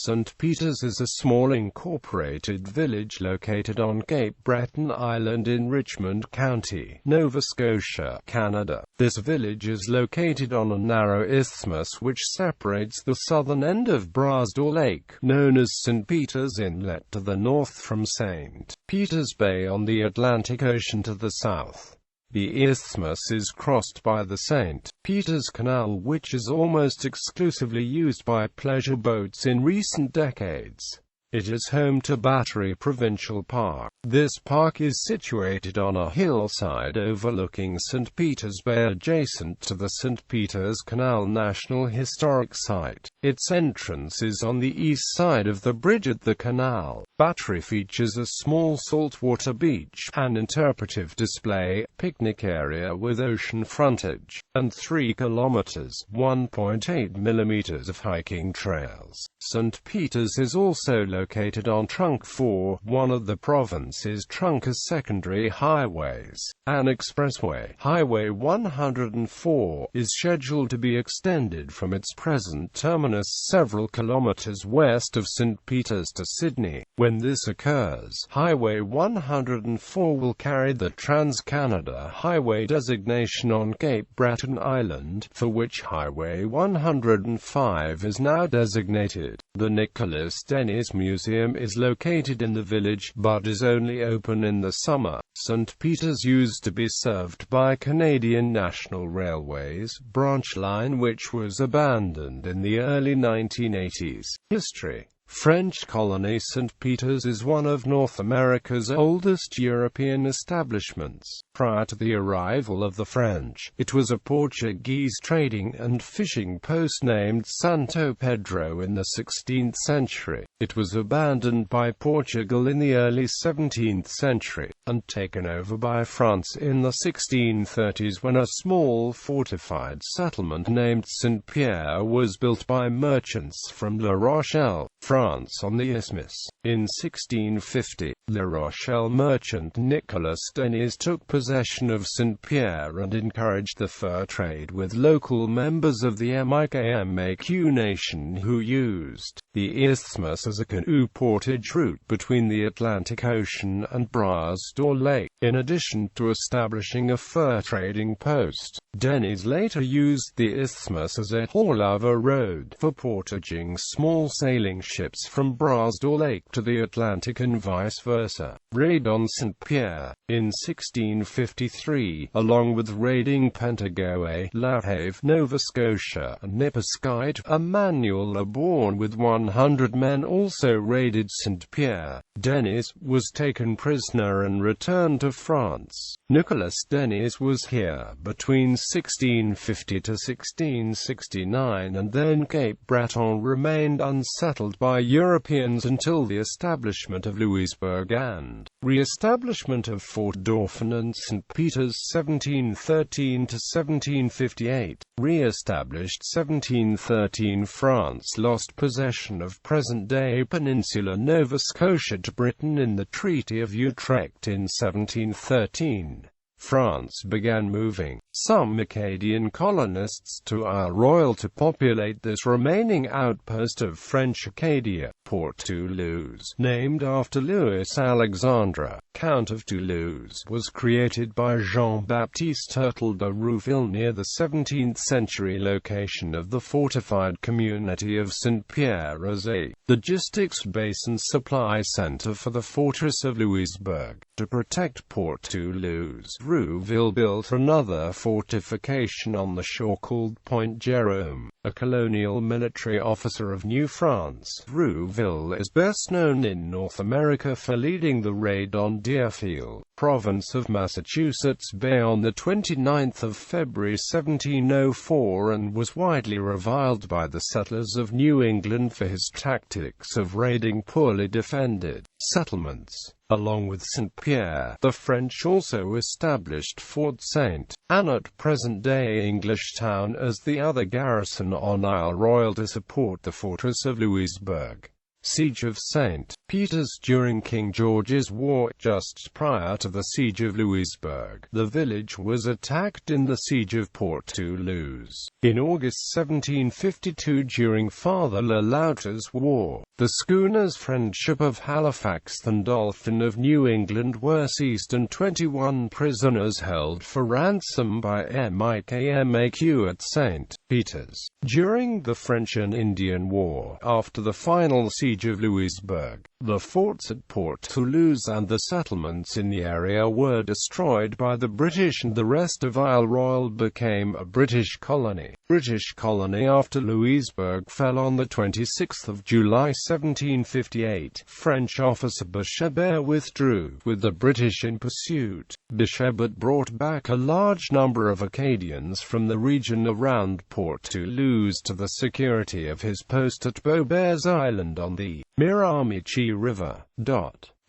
St. Peters is a small incorporated village located on Cape Breton Island in Richmond County, Nova Scotia, Canada. This village is located on a narrow isthmus which separates the southern end of Brasdor Lake, known as St. Peters Inlet to the north from St. Peters Bay on the Atlantic Ocean to the south. The isthmus is crossed by the St. Peters Canal, which is almost exclusively used by pleasure boats in recent decades. It is home to Battery Provincial Park. This park is situated on a hillside overlooking St. Peters Bay adjacent to the St. Peters Canal National Historic Site. Its entrance is on the east side of the bridge at the canal. Battery features a small saltwater beach, an interpretive display, picnic area with ocean frontage, and 3 kilometers (1.8 millimeters) of hiking trails. St. Peters is also located on Trunk 4, one of the province's trunker secondary highways. An expressway, Highway 104, is scheduled to be extended from its present terminus several kilometers west of St. Peters to Sydney. When this occurs, Highway 104 will carry the Trans-Canada Highway designation on Cape Breton Island, for which Highway 105 is now designated. The Nicholas Dennis Museum is located in the village, but is only open in the summer. St. Peters used to be served by Canadian National Railway's branch line, which was abandoned in the early 1980s. History. French colony. St. Peters is one of North America's oldest European establishments. Prior to the arrival of the French, it was a Portuguese trading and fishing post named Santo Pedro in the 16th century. It was abandoned by Portugal in the early 17th century, and taken over by France in the 1630s when a small fortified settlement named St. Pierre was built by merchants from La Rochelle, France on the isthmus. In 1650, La Rochelle merchant Nicholas Dennis took possession of St. Pierre and encouraged the fur trade with local members of the Mi'kmaq Nation who used the isthmus as a canoe portage route between the Atlantic Ocean and Brasdor Lake. In addition to establishing a fur trading post, Dennis later used the isthmus as a haul-over road for portaging small sailing ships from Brasdor Lake to the Atlantic and vice versa. Raid on St. Pierre. In 1653, along with raiding Pentagoet, La Have, Nova Scotia, and Nipissquite, Emmanuel Le Borgne with 100 men also raided St. Pierre. Dennis was taken prisoner and returned to France. Nicholas Dennis was here between 1650 to 1669, and then Cape Breton remained unsettled by Europeans until the establishment of Louisbourg and re-establishment of Fort Dauphin and St. Peters 1713 to 1758. Re-established 1713, France lost possession of present-day Peninsula Nova Scotia to Britain in the Treaty of Utrecht in 1713. France began moving some Acadian colonists to Isle Royale to populate this remaining outpost of French Acadia. Port Toulouse, named after Louis Alexandre, Count of Toulouse, was created by Jean-Baptiste Turtle de Rouville near the 17th century location of the fortified community of St. Pierre as a logistics base and supply center for the fortress of Louisbourg. To protect Port Toulouse, Rouville built another fortification on the shore called Point Jérôme. A colonial military officer of New France, Rouville is best known in North America for leading the raid on Deerfield, province of Massachusetts Bay on the 29th of February 1704, and was widely reviled by the settlers of New England for his tactics of raiding poorly defended settlements. Along with St. Pierre, the French also established Fort St. Anne at present-day English Town as the other garrison on Isle Royale to support the fortress of Louisbourg. Siege of St. Peters. During King George's War, just prior to the siege of Louisbourg, the village was attacked in the siege of Port Toulouse. In August 1752, during Father Le Loutre's War, The schooners Friendship of Halifax and Dolphin of New England were seized and 21 prisoners held for ransom by MIKMAQ at St. Peters. During the French and Indian War, after the final siege of Louisbourg, the forts at Port Toulouse and the settlements in the area were destroyed by the British, and the rest of Isle Royale became a British colony. After Louisbourg fell on the 26th of July 1758, French officer Bachebert withdrew, with the British in pursuit. Bachebert brought back a large number of Acadians from the region around Port Toulouse to the security of his post at Beaubears Island on the Miramichi River.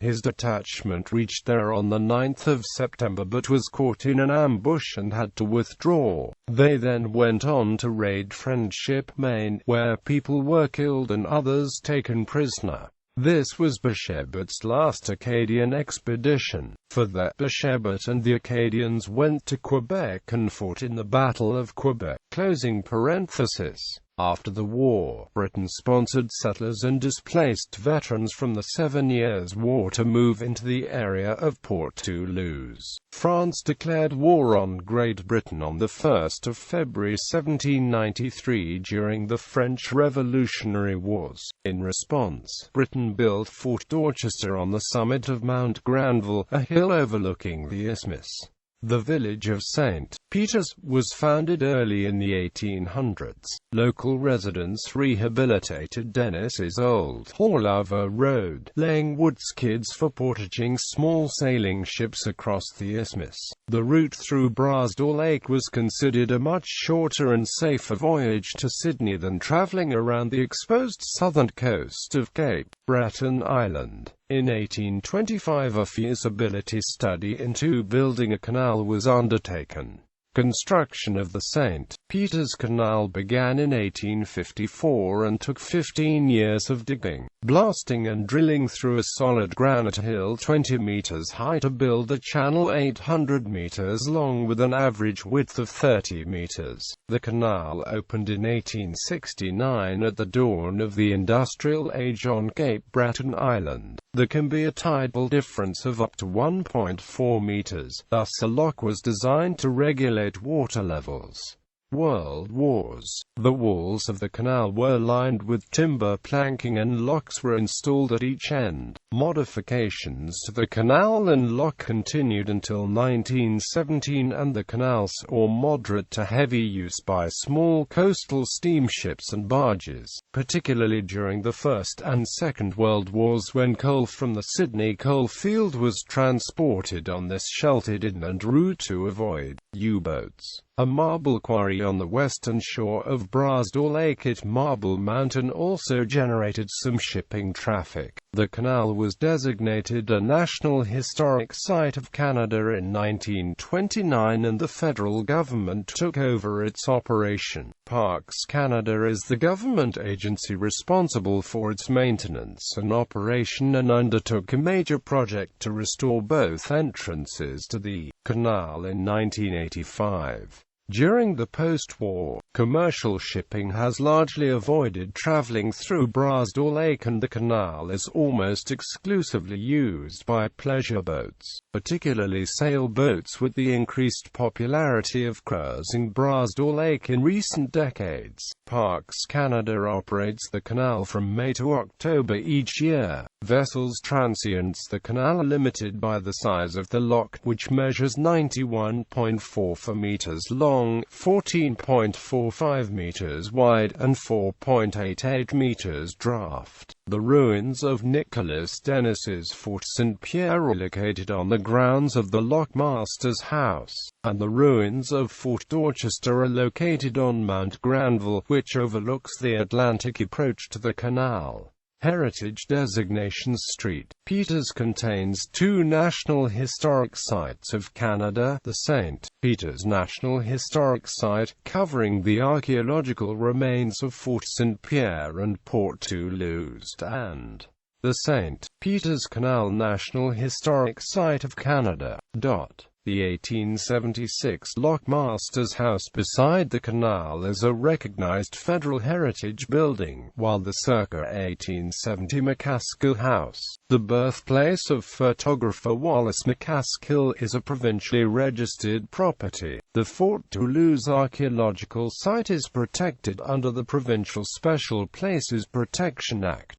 His detachment reached there on the 9th of September but was caught in an ambush and had to withdraw. They then went on to raid Friendship, Maine, where people were killed and others taken prisoner. This was Bachebert's last Acadian expedition. For that, Bachebert and the Acadians went to Quebec and fought in the Battle of Quebec. After the war, Britain sponsored settlers and displaced veterans from the 7 Years' War to move into the area of Port Toulouse. France declared war on Great Britain on the 1st of February 1793 during the French Revolutionary Wars. In response, Britain built Fort Dorchester on the summit of Mount Granville, a hill overlooking the isthmus. The village of St. Peters was founded early in the 1800s. Local residents rehabilitated Dennis's old Haulava Road, laying wood skids for portaging small sailing ships across the isthmus. The route through Brasdor Lake was considered a much shorter and safer voyage to Sydney than travelling around the exposed southern coast of Cape Breton Island. In 1825 a feasibility study into building a canal was undertaken. Construction of the St. Peters Canal began in 1854 and took 15 years of digging, blasting and drilling through a solid granite hill 20 meters high to build a channel 800 meters long with an average width of 30 meters. The canal opened in 1869 at the dawn of the industrial age on Cape Breton Island. There can be a tidal difference of up to 1.4 meters, thus a lock was designed to regulate water levels. World Wars. The walls of the canal were lined with timber planking and locks were installed at each end. Modifications to the canal and lock continued until 1917, and the canal saw moderate to heavy use by small coastal steamships and barges, particularly during the First and Second World Wars when coal from the Sydney coalfield was transported on this sheltered inland route to avoid U-boats. A marble quarry on the western shore of Brasdor Lake at Marble Mountain also generated some shipping traffic. The canal was designated a National Historic Site of Canada in 1929 and the federal government took over its operation. Parks Canada is the government agency responsible for its maintenance and operation and undertook a major project to restore both entrances to the canal in 1985. During the post-war, commercial shipping has largely avoided traveling through Brasdor Lake, and the canal is almost exclusively used by pleasure boats, particularly sailboats, with the increased popularity of cruising Brasdor Lake in recent decades. Parks Canada operates the canal from May to October each year. Vessels transients the canal are limited by the size of the lock, which measures 91.44 meters long, 14.45 meters wide, and 4.88 meters draft. The ruins of Nicholas Dennis's Fort St. Pierre are located on the grounds of the Lockmaster's House, and the ruins of Fort Dorchester are located on Mount Granville, which overlooks the Atlantic approach to the canal. Heritage Designations St. Peters contains two National Historic Sites of Canada, the St. Peters National Historic Site, covering the archaeological remains of Fort St. Pierre and Port Toulouse, and the St. Peters Canal National Historic Site of Canada. The 1876 Lockmaster's House beside the canal is a recognized federal heritage building, while the circa 1870 McCaskill House, the birthplace of photographer Wallace McCaskill, is a provincially registered property. The Fort Toulouse archaeological site is protected under the Provincial Special Places Protection Act.